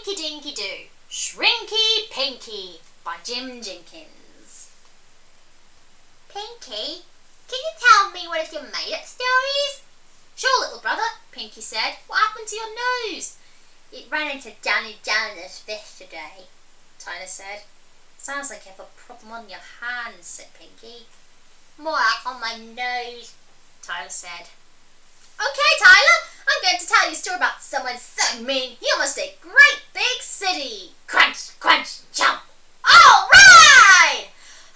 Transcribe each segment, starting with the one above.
Dinky Doo, Shrinky Pinky by Jim Jinkins. Pinky, can you tell me one of your made-up stories? Sure, little brother, Pinky said. What happened to your nose? It ran into Johnny Jonas fish today, Tyler said. Sounds like you have a problem on your hands, said Pinky. More like on my nose, Tyler said. Okay, Tyler, I'm going to tell you a story about someone so mean he almost ate a great big city. Crunch, crunch, jump. All right!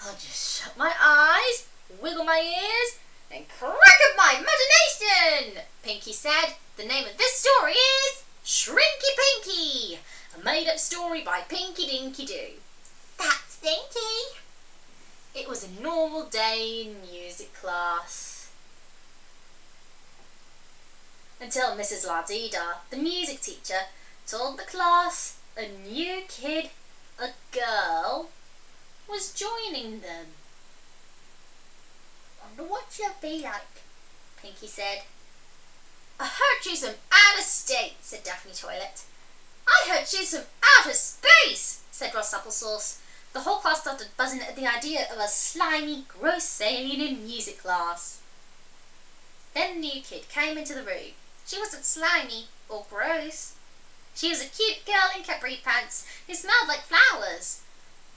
I'll just shut my eyes, wiggle my ears, and crack up my imagination, Pinky said. The name of this story is Shrinky Pinky, a made-up story by Pinky Dinky Doo. That's Dinky. It was a normal day in music class. Until Mrs. RosyDora, the music teacher, told the class a new kid, a girl, was joining them. Wonder what she'll be like, Pinky said. I heard she's from outer state, said Daphne Toilet. I heard she's from outer space, said Ross Applesauce. The whole class started buzzing at the idea of a slimy, gross alien in music class. Then the new kid came into the room. She wasn't slimy or gross. She was a cute girl in capri pants who smelled like flowers.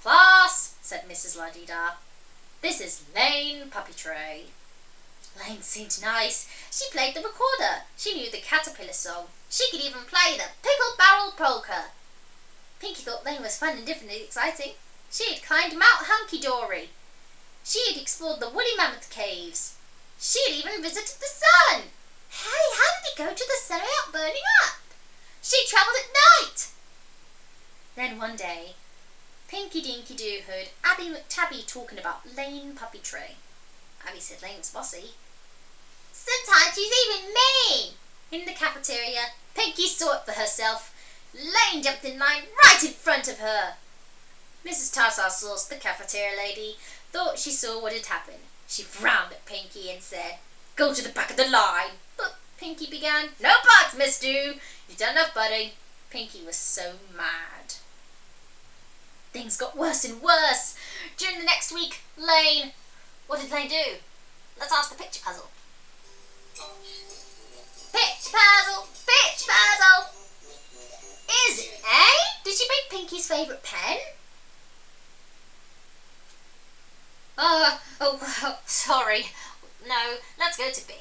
Class, said Mrs. RosyDora, this is Lane Puppy Tray. Lane seemed nice. She played the recorder. She knew the caterpillar song. She could even play the pickle barrel polka. Pinky thought Lane was fun and different and exciting. She had climbed Mount Hunky Dory. She had explored the woolly mammoth caves. She had even visited the sun. Hey, how did he go to the sun without burning up? She travelled at night. Then one day, Pinky Dinky Doo heard Abby McTabby talking about Lane Puppy Tray. Abby said Lane was bossy. Sometimes she's even mean. In the cafeteria, Pinky saw it for herself. Lane jumped in line right in front of her. Mrs. Tartar Sauce, the cafeteria lady, thought she saw what had happened. She frowned at Pinky and said, "Go to the back of the line." But Pinky began. "No buts, Miss Doo. You've done enough butting." Pinky was so mad. Things got worse and worse. During the next week, Lane... What did Lane do? Let's ask the picture puzzle. Picture puzzle! Picture puzzle! Is it A? Did she make Pinky's favourite pen? Oh, sorry. No, let's go to B.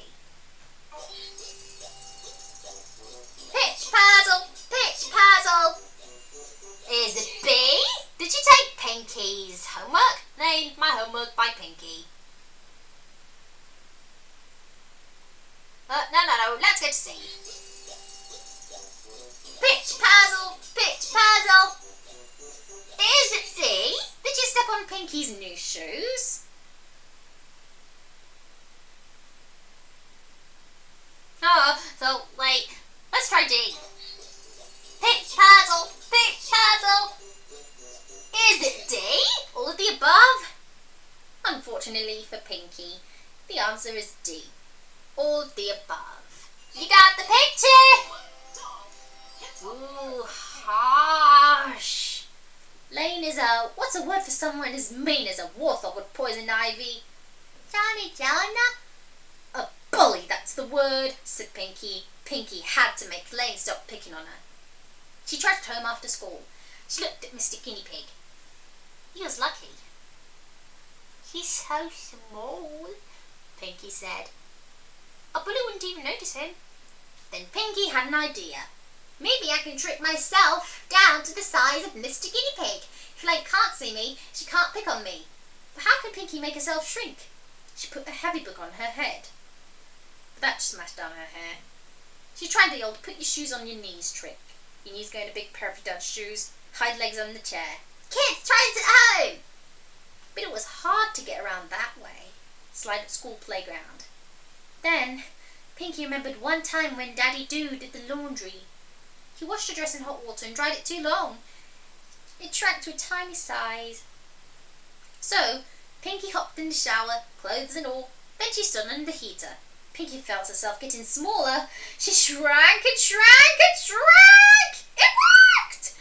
Pitch puzzle! Pitch puzzle! Is it B? Did you take Pinky's homework? Lane, my homework by Pinky. No, let's go to C. Pitch puzzle! Pitch puzzle! Is it C? Did you step on Pinky's new shoes? So wait, let's try D. Pitch puzzle! Pitch puzzle! Is it D? All of the above? Unfortunately for Pinky, the answer is D. All of the above. You got the picture? Ooh, harsh. Lane is what's a word for someone as mean as a warthog with poison ivy? Johnny Jonah? A bully, that's the word, said Pinky. Pinky had to make Lane stop picking on her. She trudged home after school. She looked at Mr. Guinea Pig. He was lucky. He's so small, Pinky said. A bully wouldn't even notice him. Then Pinky had an idea. Maybe I can trick myself down to the size of Mr. Guinea Pig. If Lane can't see me, she can't pick on me. But how can Pinky make herself shrink? She put a heavy book on her head. But that smashed down her hair. She tried the old put your shoes on your knees trick. Your knees go in a big pair of Dutch shoes, hide legs on the chair. Kids, try this at home! But it was hard to get around that way. Slide at school playground. Then, Pinky remembered one time when Daddy Doo did the laundry. He washed her dress in hot water and dried it too long. It shrank to a tiny size. So, Pinky hopped in the shower, clothes and all. Then she stood under the heater. Pinky felt herself getting smaller. She shrank and shrank and shrank. It worked!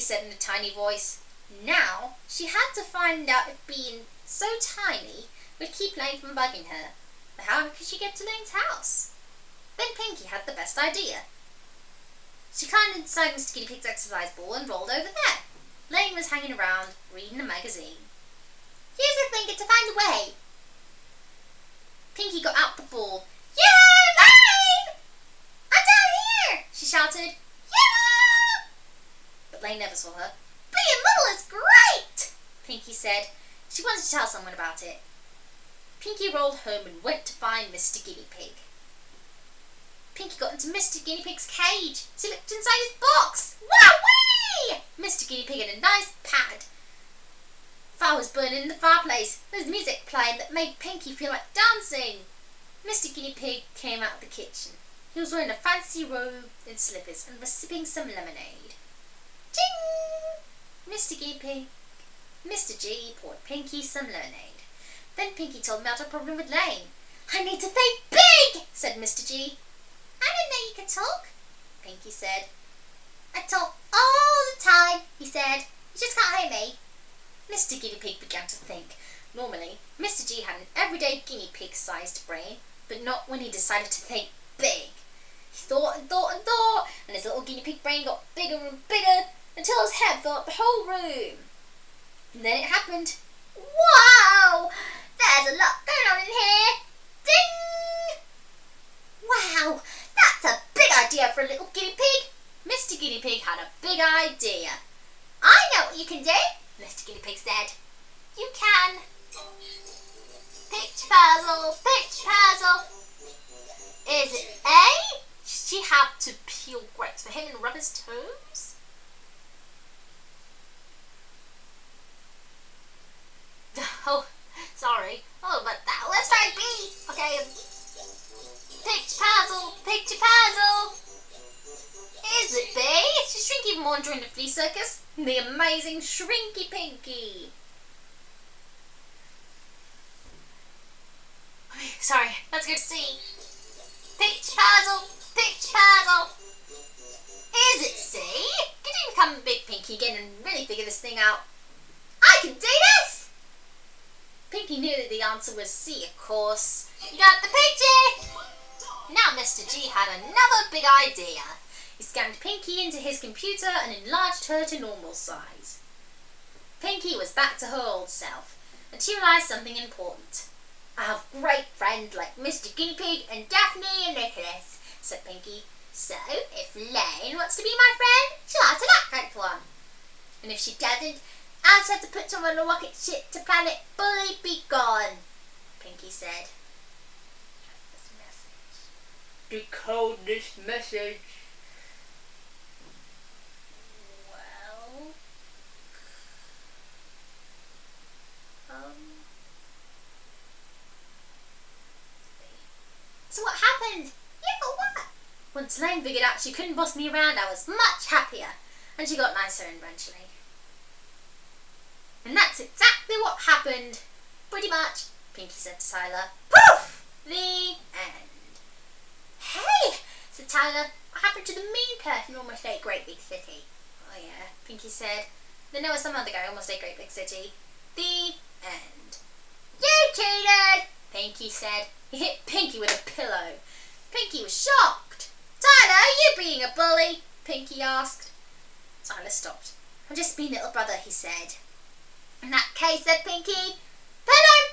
said in a tiny voice. Now she had to find out if being so tiny would keep Lane from bugging her. But how could she get to Lane's house? Then Pinky had the best idea. She climbed inside Mr. Guinea Pig's exercise ball and rolled over there. Lane was hanging around, reading a magazine. Here's a finger to find the way. Pinky got out the ball. Yeah, Lane! I'm down here! She shouted. Yeah! But Lane never saw her. Being little is great! Pinky said. She wanted to tell someone about it. Pinky rolled home and went to find Mr. Guinea Pig. Pinky got into Mr. Guinea Pig's cage. She looked inside his box. Wowee! Mr. Guinea Pig had a nice pad. Fire was burning in the fireplace. There was music playing that made Pinky feel like dancing. Mr. Guinea Pig came out of the kitchen. He was wearing a fancy robe and slippers and was sipping some lemonade. Ching! Mr. G poured Pinky some lemonade. Then Pinky told him about her problem with Lane. I need to think big, said Mr. G. I didn't know you could talk, Pinky said. I talk all the time, he said. You just can't hear me. Mr. Guinea Pig began to think. Normally, Mr. G had an everyday guinea pig-sized brain, but not when he decided to think big. He thought and thought and thought, and his little guinea pig brain got bigger and bigger until his head filled up the whole room. And then it happened. Wow! There's a lot going on in here. Ding! Wow, that's a big idea for a little guinea pig. Mr. Guinea Pig had a big idea. I know what you can do, Mr. Guinea Pig said. You can. Picture puzzle, picture puzzle. Is it A? She had to peel grapes for him and rub his toes? Oh, sorry. Oh, but that. Let's try B. Okay. Picture puzzle, picture puzzle. Is it B? It's Shrinky from Wandering the Flea Circus. The amazing Shrinky Pinky. Sorry, let's go to C. Picture puzzle, picture puzzle. Is it C? Could you become Big Pinky again and really figure this thing out? I can do this! Pinky knew that the answer was C, of course. You got the picture! Now Mr. G had another big idea. He scanned Pinky into his computer and enlarged her to normal size. Pinky was back to her old self, and she realised something important. I have great friends like Mr. Guinea Pig and Daphne and Nicholas, said Pinky. So, if Lane wants to be my friend, she'll have to act like one. And if she doesn't, I'll just have to put someone on a rocket ship to planet Bully Be Gone, Pinky said. Decode this message. Well, So what happened? Yeah, but what? Once Lane figured out she couldn't boss me around, I was much happier, and she got nicer eventually. And that's exactly what happened. Pretty much, Pinky said to Tyler. Poof! The end. Hey, said Tyler, what happened to the mean person who almost ate Great Big City? Oh yeah, Pinky said. Then there was some other guy who almost ate Great Big City. The end. You cheated! Pinky said. He hit Pinky with a pillow. Pinky was shocked. Tyler, are you being a bully? Pinky asked. Tyler stopped. I'm just being little brother, he said. In that case, said Pinky, put on